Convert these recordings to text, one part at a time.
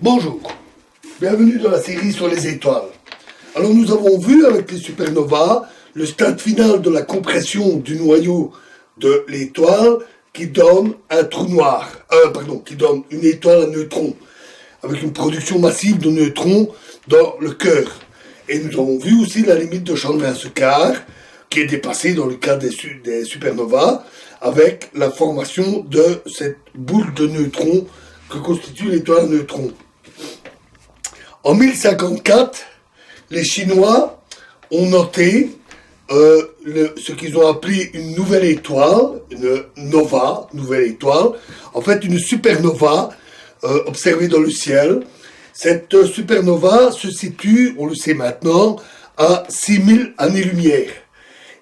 Bonjour, bienvenue dans la série sur les étoiles. Alors nous avons vu avec les supernovas le stade final de la compression du noyau de l'étoile qui donne un trou noir, qui donne une étoile à neutrons, avec une production massive de neutrons dans le cœur. Et nous avons vu aussi la limite de Chandra-Sekhar, qui est dépassée dans le cas des supernovas, avec la formation de cette boule de neutrons que constitue l'étoile à neutrons. En 1054, les Chinois ont noté ce qu'ils ont appelé une nouvelle étoile, une nova, nouvelle étoile, en fait une supernova observée dans le ciel. Cette supernova se situe, on le sait maintenant, à 6000 années-lumière.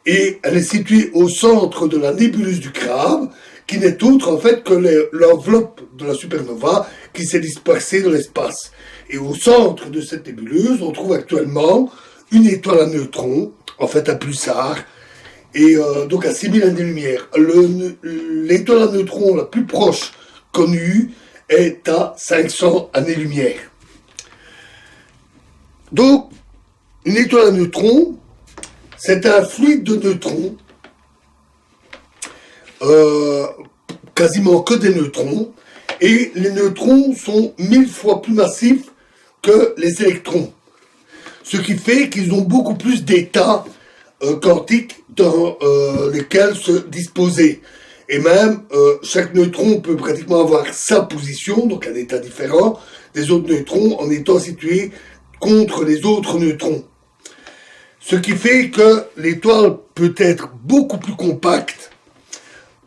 Et elle est située au centre de la nébuleuse du Crabe, qui n'est autre en fait que l'enveloppe de la supernova qui s'est dispersée dans l'espace. Et au centre de cette nébuleuse, on trouve actuellement une étoile à neutrons, en fait un pulsar, et donc à 6000 années-lumière. L'étoile à neutrons la plus proche connue est à 500 années-lumière. Donc, une étoile à neutrons, c'est un fluide de neutrons, quasiment que des neutrons, et les neutrons sont 1000 fois plus massifs que les électrons. Ce qui fait qu'ils ont beaucoup plus d'états quantiques dans lesquels se disposer. Et même, chaque neutron peut pratiquement avoir sa position, donc un état différent, des autres neutrons en étant situés contre les autres neutrons. Ce qui fait que l'étoile peut être beaucoup plus compacte,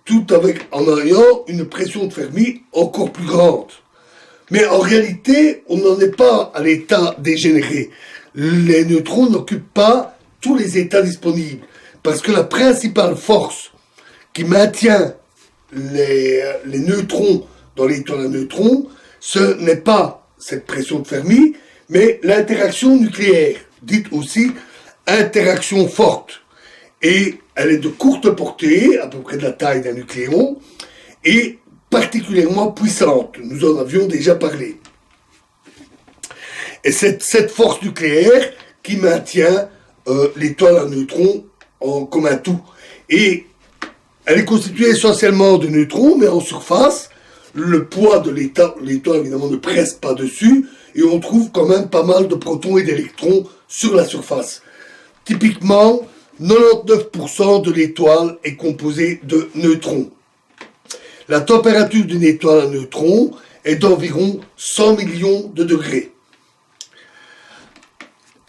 tout en ayant une pression de Fermi encore plus grande. Mais en réalité, on n'en est pas à l'état dégénéré. Les neutrons n'occupent pas tous les états disponibles, parce que la principale force qui maintient les neutrons dans l'étoile à neutrons, ce n'est pas cette pression de Fermi, mais l'interaction nucléaire, dite aussi interaction forte. Et elle est de courte portée, à peu près de la taille d'un nucléon, et particulièrement puissante. Nous en avions déjà parlé. Et c'est cette force nucléaire qui maintient l'étoile à neutrons comme un tout. Et elle est constituée essentiellement de neutrons, mais en surface, le poids de l'étoile évidemment ne presse pas dessus, et on trouve quand même pas mal de protons et d'électrons sur la surface. Typiquement, 99% de l'étoile est composée de neutrons. La température d'une étoile à neutrons est d'environ 100 millions de degrés.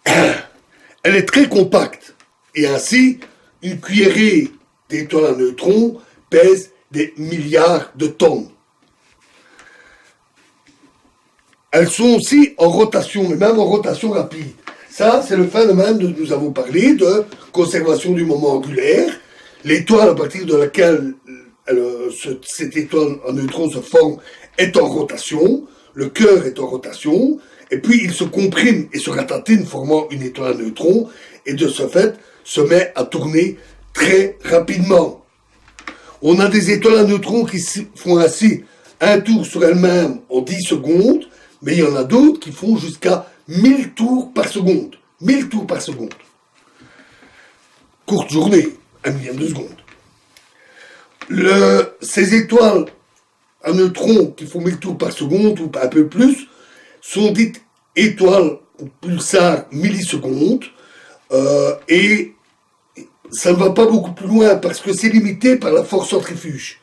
Elle est très compacte, et ainsi, une cuillerée d'étoiles à neutrons pèse des milliards de tonnes. Elles sont aussi en rotation, mais même en rotation rapide. Ça, c'est le phénomène dont nous avons parlé, de conservation du moment angulaire. L'étoile à partir de laquelle cette étoile en neutrons se forme est en rotation, le cœur est en rotation, et puis il se comprime et se ratatine formant une étoile à neutrons, et de ce fait se met à tourner très rapidement. On a des étoiles à neutrons qui font ainsi un tour sur elles-mêmes en 10 secondes, mais il y en a d'autres qui font jusqu'à 1000 tours par seconde. 1000 tours par seconde. Courte journée, 1 millième de seconde. Ces étoiles à neutrons qui font 1000 tours par seconde, ou un peu plus, sont dites étoiles ou pulsars millisecondes, et ça ne va pas beaucoup plus loin parce que c'est limité par la force centrifuge.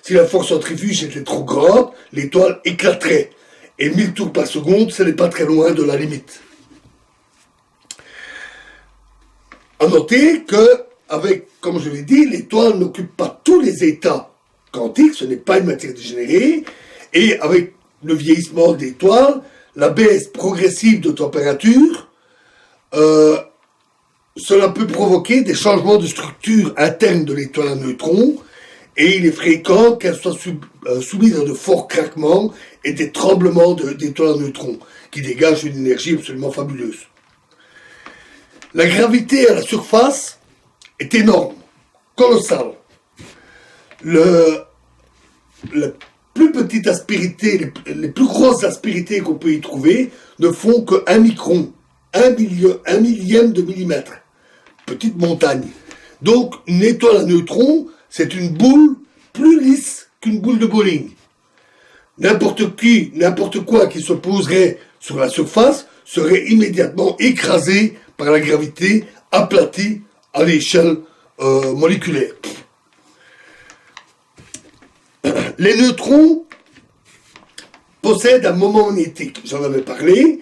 Si la force centrifuge était trop grande, l'étoile éclaterait. Et 1000 tours par seconde, ce n'est pas très loin de la limite. À noter que, comme je l'ai dit, l'étoile n'occupe pas tous les états quantiques, ce n'est pas une matière dégénérée, et avec le vieillissement de l'étoile, la baisse progressive de température, cela peut provoquer des changements de structure interne de l'étoile à neutrons, et il est fréquent qu'elle soit soumise à de forts craquements et des tremblements d'étoiles à neutrons, qui dégagent une énergie absolument fabuleuse. La gravité à la surface est énorme, colossale. plus petites aspérités, les plus grosses aspérités qu'on peut y trouver, ne font que 1 micron, 1 millième de millimètre. Petite montagne. Donc, une étoile à neutrons, c'est une boule plus lisse qu'une boule de bowling. N'importe quoi qui se poserait sur la surface serait immédiatement écrasé par la gravité, aplati à l'échelle moléculaire. Les neutrons possèdent un moment magnétique. J'en avais parlé.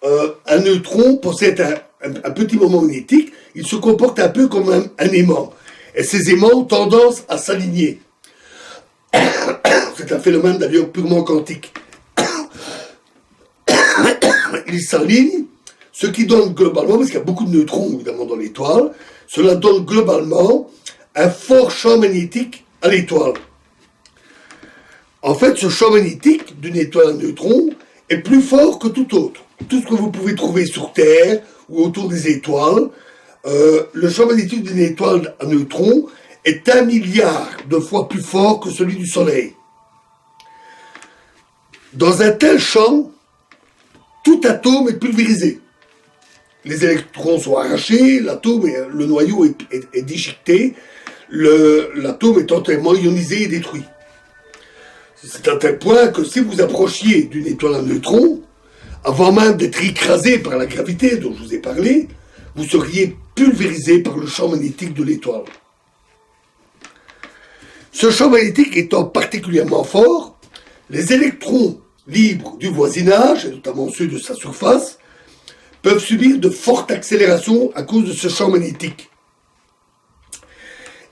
Un neutron possède un petit moment magnétique. Il se comporte un peu comme un aimant. Et ces aimants ont tendance à s'aligner. C'est un phénomène d'ailleurs purement quantique. Ils s'alignent, ce qui donne globalement, parce qu'il y a beaucoup de neutrons évidemment dans l'étoile, cela donne globalement un fort champ magnétique à l'étoile. En fait, ce champ magnétique d'une étoile à neutrons est plus fort que tout autre. Tout ce que vous pouvez trouver sur Terre ou autour des étoiles, le champ magnétique d'une étoile à neutrons est 1 milliard de fois plus fort que celui du Soleil. Dans un tel champ, tout atome est pulvérisé. Les électrons sont arrachés, le noyau est déchiqueté, l'atome est entièrement ionisé et détruit. C'est à tel point que si vous approchiez d'une étoile à neutrons, avant même d'être écrasé par la gravité dont je vous ai parlé, vous seriez pulvérisé par le champ magnétique de l'étoile. Ce champ magnétique étant particulièrement fort, les électrons libres du voisinage, et notamment ceux de sa surface, peuvent subir de fortes accélérations à cause de ce champ magnétique.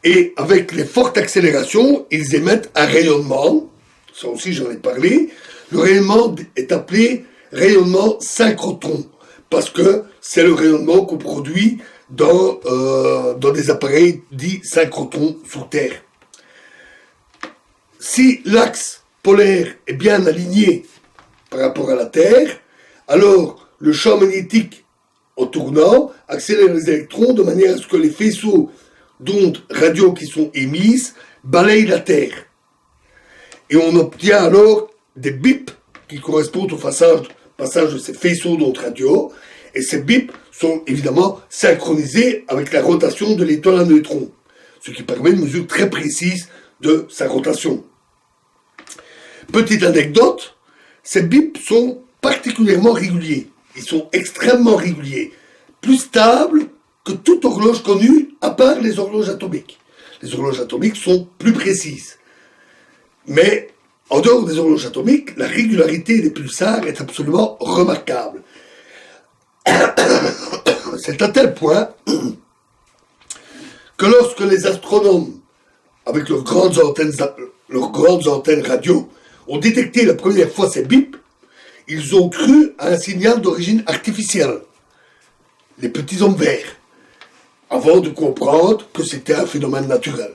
Et avec les fortes accélérations, ils émettent un rayonnement, ça aussi j'en ai parlé. Le rayonnement est appelé rayonnement synchrotron, parce que c'est le rayonnement qu'on produit dans des appareils dits synchrotrons sur Terre. Si l'axe polaire est bien aligné par rapport à la Terre, alors le champ magnétique, en tournant, accélère les électrons de manière à ce que les faisceaux d'ondes radio qui sont émises balayent la Terre. Et on obtient alors des bips qui correspondent au passage de ces faisceaux d'ondes radio, et ces bips sont évidemment synchronisés avec la rotation de l'étoile à neutrons, ce qui permet une mesure très précise de sa rotation. Petite anecdote, ces bips sont particulièrement réguliers. Ils sont extrêmement réguliers, plus stables que toute horloge connue, à part les horloges atomiques. Les horloges atomiques sont plus précises. Mais en dehors des horloges atomiques, la régularité des pulsars est absolument remarquable. C'est à tel point que lorsque les astronomes, avec leurs grandes antennes radio, ont détecté la première fois ces bips, ils ont cru à un signal d'origine artificielle, les petits hommes verts, avant de comprendre que c'était un phénomène naturel.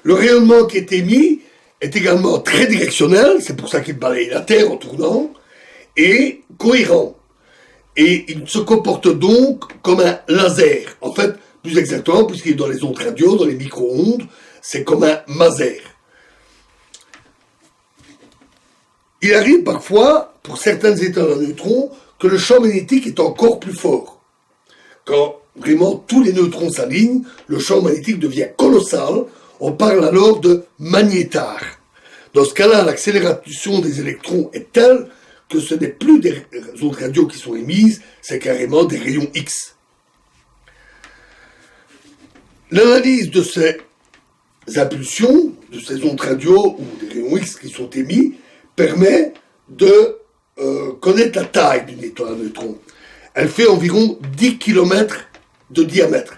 Le rayonnement qui est émis est également très directionnel, c'est pour ça qu'il balaye la Terre en tournant, et cohérent. Et il se comporte donc comme un laser. En fait, plus exactement, puisqu'il est dans les ondes radio, dans les micro-ondes, c'est comme un maser. Il arrive parfois, pour certaines étoiles à neutrons, que le champ magnétique est encore plus fort. Quand vraiment tous les neutrons s'alignent, le champ magnétique devient colossal. On parle alors de magnétar. Dans ce cas-là, l'accélération des électrons est telle que ce n'est plus des ondes radio qui sont émises, c'est carrément des rayons X. L'analyse de ces impulsions, de ces ondes radio ou des rayons X qui sont émis, permet de connaître la taille d'une étoile à neutrons. Elle fait environ 10 km de diamètre.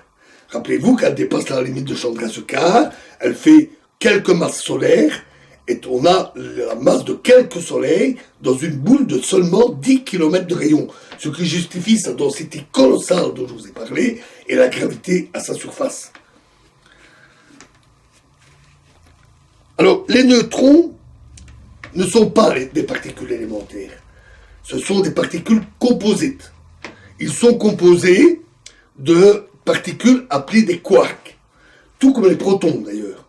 Rappelez-vous qu'elle dépasse la limite de Chandrasekhar, elle fait quelques masses solaires, et on a la masse de quelques soleils dans une boule de seulement 10 km de rayon, ce qui justifie sa densité colossale dont je vous ai parlé, et la gravité à sa surface. Alors, les neutrons ne sont pas des particules élémentaires, ce sont des particules composites. Ils sont composés de particules appelées des quarks, tout comme les protons d'ailleurs.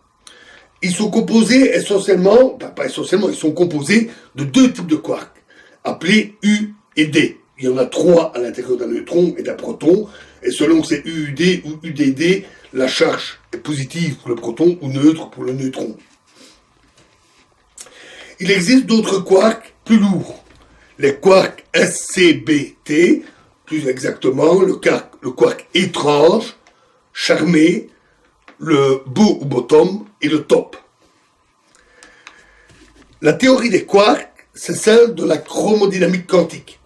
Ils sont composés essentiellement, pas essentiellement, ils sont composés de deux types de quarks, appelés U et D. Il y en a trois à l'intérieur d'un neutron et d'un proton, et selon que c'est UUD ou UDD, la charge est positive pour le proton ou neutre pour le neutron. Il existe d'autres quarks plus lourds. Les quarks SCBT, plus exactement le quark étrange, charmé, le beau ou bottom et le top. La théorie des quarks, c'est celle de la chromodynamique quantique.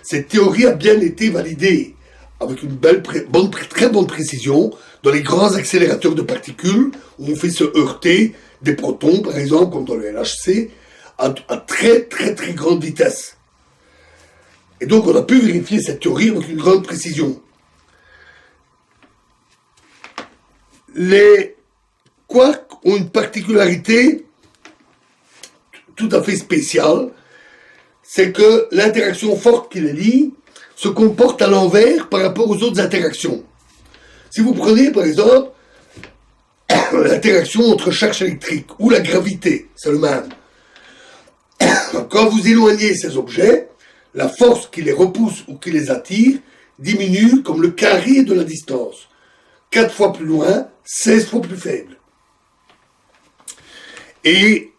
Cette théorie a bien été validée avec une très bonne précision dans les grands accélérateurs de particules où on fait se heurter des protons, par exemple, comme dans le LHC, à très grande vitesse. Et donc on a pu vérifier cette théorie avec une grande précision. Les quarks ont une particularité tout à fait spéciale, c'est que l'interaction forte qui les lie se comporte à l'envers par rapport aux autres interactions. Si vous prenez par exemple l'interaction entre charge électrique ou la gravité, c'est le même. Quand vous éloignez ces objets, la force qui les repousse ou qui les attire diminue comme le carré de la distance. 4 fois plus loin, 16 fois plus faible. Et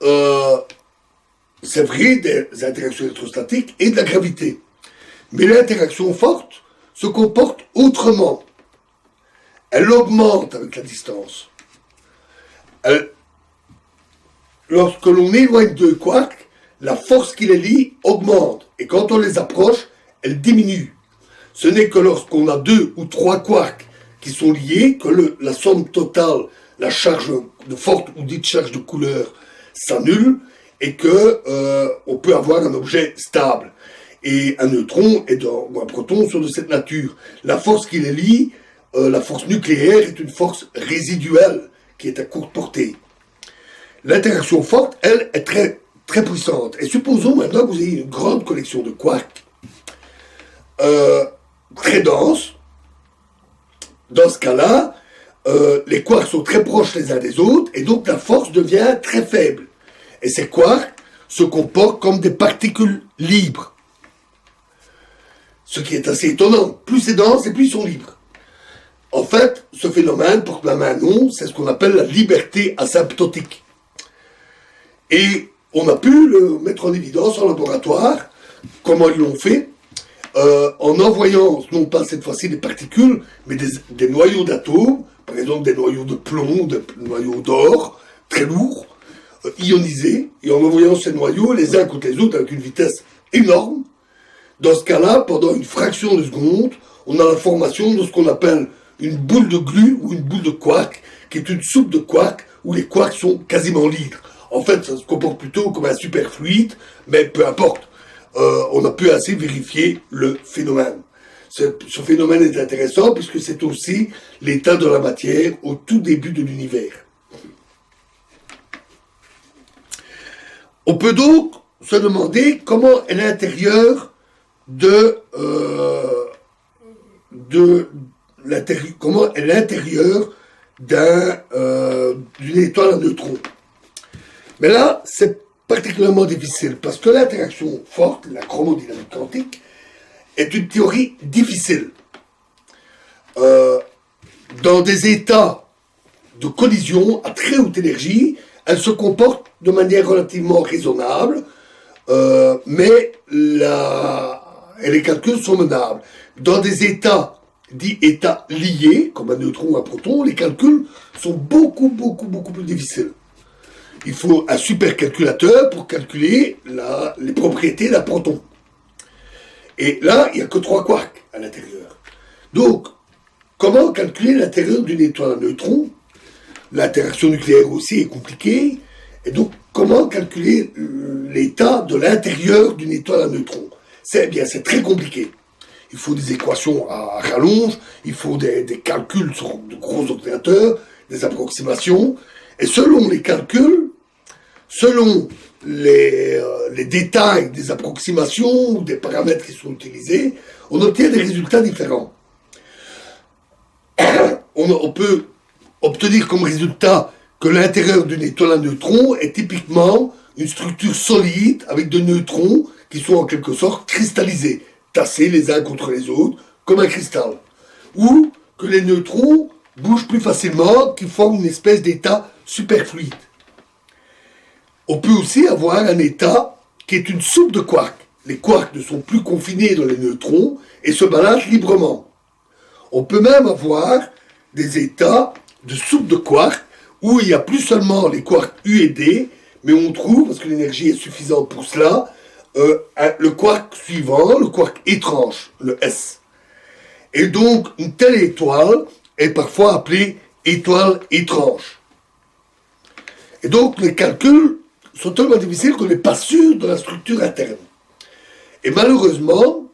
c'est vrai des interactions électrostatiques et de la gravité. Mais l'interaction forte se comporte autrement. Elle augmente avec la distance. Lorsque l'on éloigne deux quarks, la force qui les lie augmente. Et quand on les approche, elle diminue. Ce n'est que lorsqu'on a 2 ou 3 quarks qui sont liés que la somme totale, la charge de forte ou dite charge de couleur, s'annule et que on peut avoir un objet stable. Et un neutron ou un proton sont de cette nature. La force qui les lie, la force nucléaire, est une force résiduelle qui est à courte portée. L'interaction forte, elle, est très puissante. Et supposons maintenant que vous ayez une grande collection de quarks très dense. Dans ce cas-là, les quarks sont très proches les uns des autres et donc la force devient très faible. Et ces quarks se comportent comme des particules libres. Ce qui est assez étonnant. Plus c'est dense et plus ils sont libres. En fait, ce phénomène porte même un nom, c'est ce qu'on appelle la liberté asymptotique. Et on a pu le mettre en évidence en laboratoire. Comment ils l'ont fait ? En envoyant, non pas cette fois-ci des particules, mais des noyaux d'atomes, par exemple des noyaux de plomb, des noyaux d'or, très lourds, ionisés, et en envoyant ces noyaux les uns contre les autres avec une vitesse énorme. Dans ce cas-là, pendant une fraction de seconde, on a la formation de ce qu'on appelle une boule de glu ou une boule de quark, qui est une soupe de quark où les quarks sont quasiment libres. En fait, ça se comporte plutôt comme un superfluide, mais peu importe. On a pu ainsi vérifier le phénomène. Ce phénomène est intéressant puisque c'est aussi l'état de la matière au tout début de l'univers. On peut donc se demander comment est l'intérieur comment est l'intérieur d'une étoile à neutrons. Mais là, c'est particulièrement difficile parce que l'interaction forte, la chromodynamique quantique, est une théorie difficile. Dans des états de collision à très haute énergie, elle se comporte de manière relativement raisonnable, mais les calculs sont menables. Dans des états dits états liés, comme un neutron ou un proton, les calculs sont beaucoup plus difficiles. Il faut un supercalculateur pour calculer les propriétés d'un proton. Et là, il n'y a que 3 quarks à l'intérieur. Donc, comment calculer l'intérieur d'une étoile à neutrons ? L'interaction nucléaire aussi est compliquée. Et donc, comment calculer l'état de l'intérieur d'une étoile à neutrons ? C'est très compliqué. Il faut des équations à rallonge, il faut des calculs sur de gros ordinateurs, des approximations. Et selon les calculs, selon les détails des approximations ou des paramètres qui sont utilisés, on obtient des résultats différents. On peut obtenir comme résultat que l'intérieur d'une étoile à neutrons est typiquement une structure solide avec de neutrons qui sont en quelque sorte cristallisés, tassés les uns contre les autres, comme un cristal. Ou que les neutrons bougent plus facilement, qui forment une espèce d'état superfluide. On peut aussi avoir un état qui est une soupe de quarks. Les quarks ne sont plus confinés dans les neutrons et se baladent librement. On peut même avoir des états de soupe de quarks où il n'y a plus seulement les quarks U et D, mais on trouve, parce que l'énergie est suffisante pour cela, le quark suivant, le quark étrange, le S. Et donc, une telle étoile est parfois appelée étoile étrange. Et donc, les calculs sont tellement difficiles qu'on n'est pas sûr de la structure interne. Et malheureusement,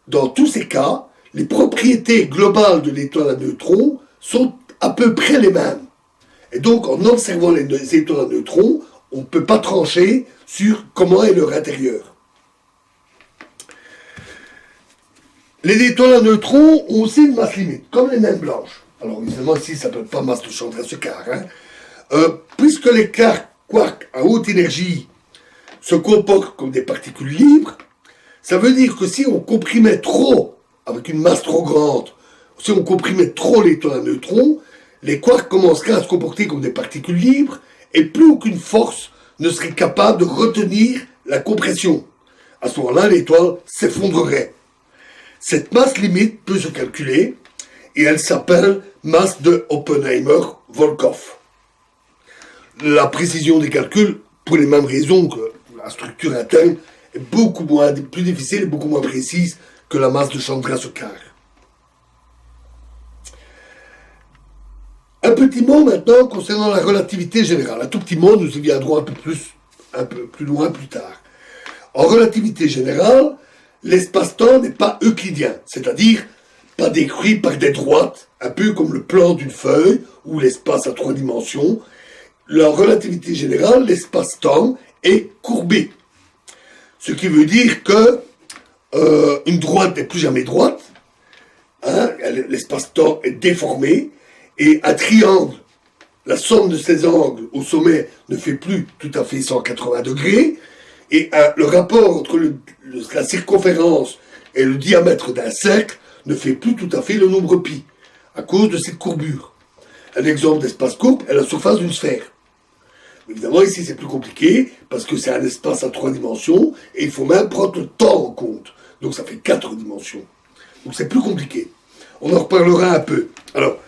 dans tous ces cas, les propriétés globales de l'étoile à neutrons sont à peu près les mêmes. Et donc, en observant les étoiles à neutrons, on ne peut pas trancher sur comment est leur intérieur. Les étoiles à neutrons ont aussi une masse limite, comme les naines blanches. Alors, évidemment, ici, ça ne s'appelle pas masse de Chandrasekhar. Puisque les quarks à haute énergie se comportent comme des particules libres, ça veut dire que si on comprimait trop, avec une masse trop grande, si on comprimait trop l'étoile à neutrons, les quarks commenceraient à se comporter comme des particules libres et plus aucune force ne serait capable de retenir la compression. À ce moment-là, l'étoile s'effondrerait. Cette masse limite peut se calculer et elle s'appelle masse de Oppenheimer-Volkoff. La précision des calculs, pour les mêmes raisons que la structure interne, est plus difficile et beaucoup moins précise que la masse de Chandrasekhar. Un petit mot maintenant concernant la relativité générale. Un tout petit mot, nous y viendrons un peu plus loin plus tard. En relativité générale, l'espace-temps n'est pas euclidien, c'est-à-dire pas décrit par des droites, un peu comme le plan d'une feuille ou l'espace à 3 dimensions. La relativité générale, l'espace-temps est courbé. Ce qui veut dire que une droite n'est plus jamais droite, l'espace-temps est déformé, et un triangle, la somme de ses angles au sommet ne fait plus tout à fait 180 degrés, et le rapport entre la circonférence et le diamètre d'un cercle ne fait plus tout à fait le nombre pi, à cause de cette courbure. Un exemple d'espace courbe est la surface d'une sphère. Évidemment, ici, c'est plus compliqué, parce que c'est un espace à 3 dimensions, et il faut même prendre le temps en compte. Donc, ça fait 4 dimensions. Donc, c'est plus compliqué. On en reparlera un peu. Alors,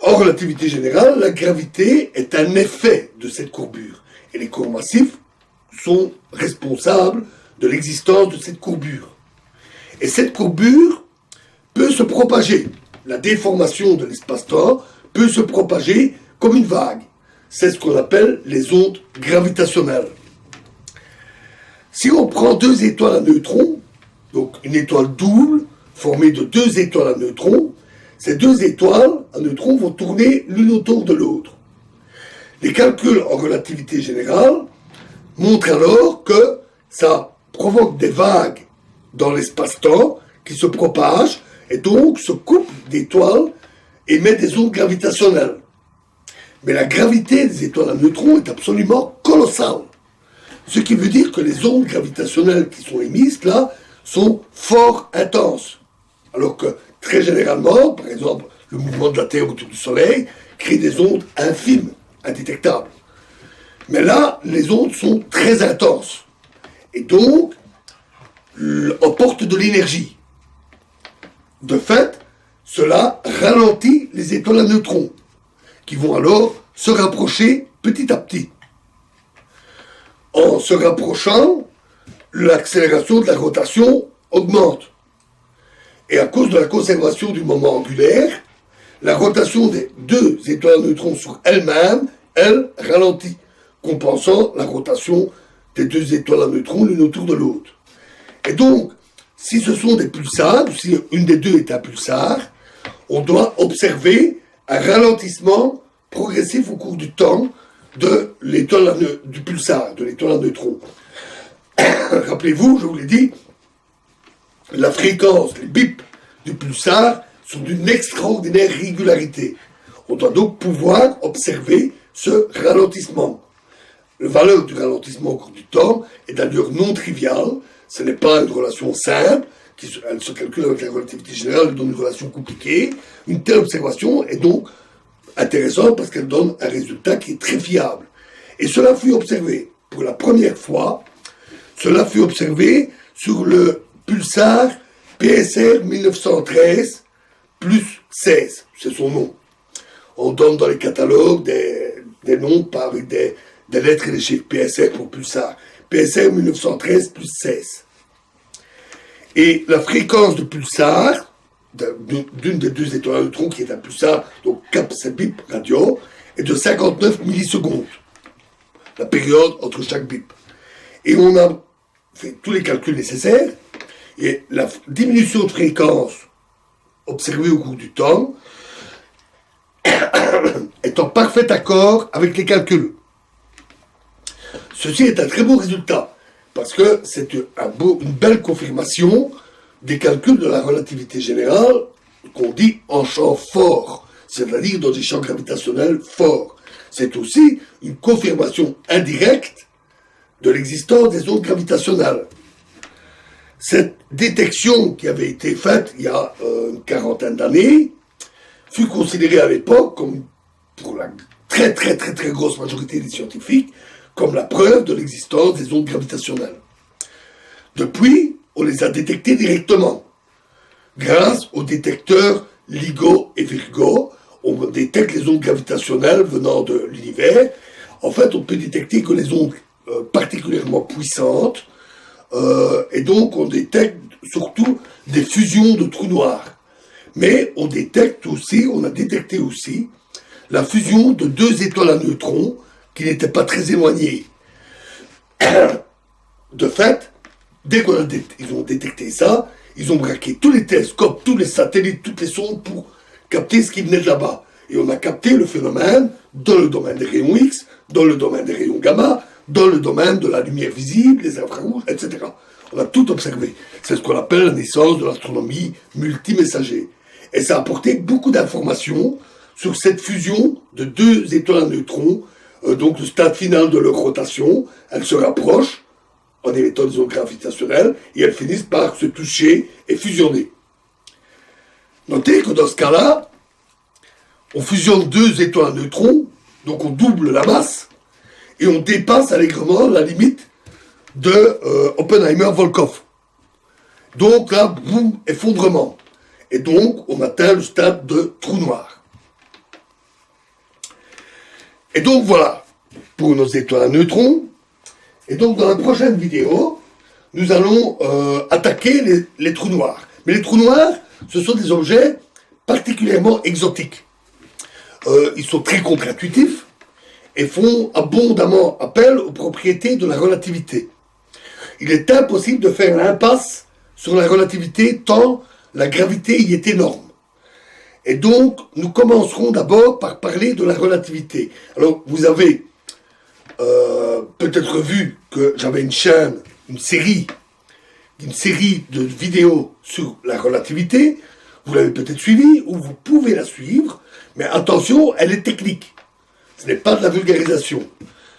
en relativité générale, la gravité est un effet de cette courbure. Et les corps massifs sont responsables de l'existence de cette courbure. Et cette courbure peut se propager. La déformation de l'espace-temps peut se propager comme une vague. C'est ce qu'on appelle les ondes gravitationnelles. Si on prend 2 étoiles à neutrons, donc une étoile double formée de 2 étoiles à neutrons, ces 2 étoiles à neutrons vont tourner l'une autour de l'autre. Les calculs en relativité générale montrent alors que ça provoque des vagues dans l'espace-temps qui se propagent et donc ce couple d'étoiles émet des ondes gravitationnelles. Mais la gravité des étoiles à neutrons est absolument colossale. Ce qui veut dire que les ondes gravitationnelles qui sont émises là sont fort intenses. Alors que très généralement, par exemple, le mouvement de la Terre autour du Soleil crée des ondes infimes, indétectables. Mais là, les ondes sont très intenses. Et donc, emportent de l'énergie. De fait, cela ralentit les étoiles à neutrons, qui vont alors se rapprocher petit à petit. En se rapprochant, l'accélération de la rotation augmente. Et à cause de la conservation du moment angulaire, la rotation des 2 étoiles à neutrons sur elles-mêmes, elle, ralentit, compensant la rotation des 2 étoiles à neutrons l'une autour de l'autre. Et donc, si ce sont des pulsars, ou si une des deux est un pulsar, on doit observer un ralentissement progressif au cours du temps de l'étoile du pulsar, de l'étoile à neutrons. Rappelez-vous, je vous l'ai dit, la fréquence, les bips du pulsar sont d'une extraordinaire régularité. On doit donc pouvoir observer ce ralentissement. La valeur du ralentissement au cours du temps est d'ailleurs non triviale. Ce n'est pas une relation simple, elle se calcule avec la relativité générale, elle donne une relation compliquée. Une telle observation est donc intéressante parce qu'elle donne un résultat qui est très fiable. Et cela fut observé pour la première fois, cela fut observé sur le pulsar PSR 1913 plus 16, c'est son nom. On donne dans les catalogues des noms avec des lettres et des chiffres. PSR pour pulsar. PSR 1913 plus 16. Et la fréquence de pulsar, d'une des deux étoiles à neutrons qui est un pulsar, donc cap c'est bip radio, est de 59 millisecondes. La période entre chaque bip. Et on a fait tous les calculs nécessaires, et la diminution de fréquence observée au cours du temps est en parfait accord avec les calculs. Ceci est un très beau résultat, parce que c'est une belle confirmation des calculs de la relativité générale qu'on dit en champ fort, c'est-à-dire dans des champs gravitationnels forts. C'est aussi une confirmation indirecte de l'existence des ondes gravitationnelles. Cette détection qui avait été faite il y a une quarantaine d'années fut considérée à l'époque comme, pour la très grosse majorité des scientifiques, comme la preuve de l'existence des ondes gravitationnelles. Depuis, on les a détectées directement. Grâce aux détecteurs LIGO et Virgo, on détecte les ondes gravitationnelles venant de l'univers. En fait, on peut détecter que les ondes particulièrement puissantes, et donc on détecte surtout des fusions de trous noirs. Mais on a détecté aussi la fusion de deux étoiles à neutrons qui n'étaient pas très éloignées. De fait, dès qu'ils ont détecté ça, ils ont braqué tous les télescopes, tous les satellites, toutes les sondes pour capter ce qui venait de là-bas. Et on a capté le phénomène dans le domaine des rayons X, dans le domaine des rayons gamma, dans le domaine de la lumière visible, les infrarouges, etc. On a tout observé. C'est ce qu'on appelle la naissance de l'astronomie multimessager. Et ça a apporté beaucoup d'informations sur cette fusion de deux étoiles à neutrons, donc le stade final de leur rotation. Elles se rapprochent en émettant des ondes gravitationnelles et elles finissent par se toucher et fusionner. Notez que dans ce cas-là, on fusionne deux étoiles à neutrons, donc on double la masse, et on dépasse allègrement la limite de Oppenheimer-Volkoff. Donc là, boum, effondrement. Et donc, on atteint le stade de trou noir. Et donc voilà, pour nos étoiles à neutrons. Et donc dans la prochaine vidéo, nous allons attaquer les trous noirs. Mais les trous noirs, ce sont des objets particulièrement exotiques. Ils sont très contre-intuitifs et font abondamment appel aux propriétés de la relativité. Il est impossible de faire l'impasse sur la relativité tant la gravité y est énorme. Et donc, nous commencerons d'abord par parler de la relativité. Alors, vous avez peut-être vu que j'avais une série de vidéos sur la relativité. Vous l'avez peut-être suivie, ou vous pouvez la suivre, mais attention, elle est technique. Ce n'est pas de la vulgarisation.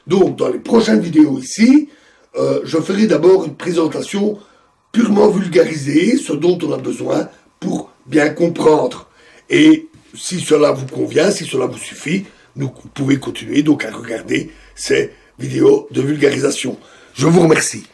Donc, dans les prochaines vidéos ici, je ferai d'abord une présentation purement vulgarisée, ce dont on a besoin pour bien comprendre. Et si cela vous convient, si cela vous suffit, vous pouvez continuer donc à regarder ces vidéos de vulgarisation. Je vous remercie.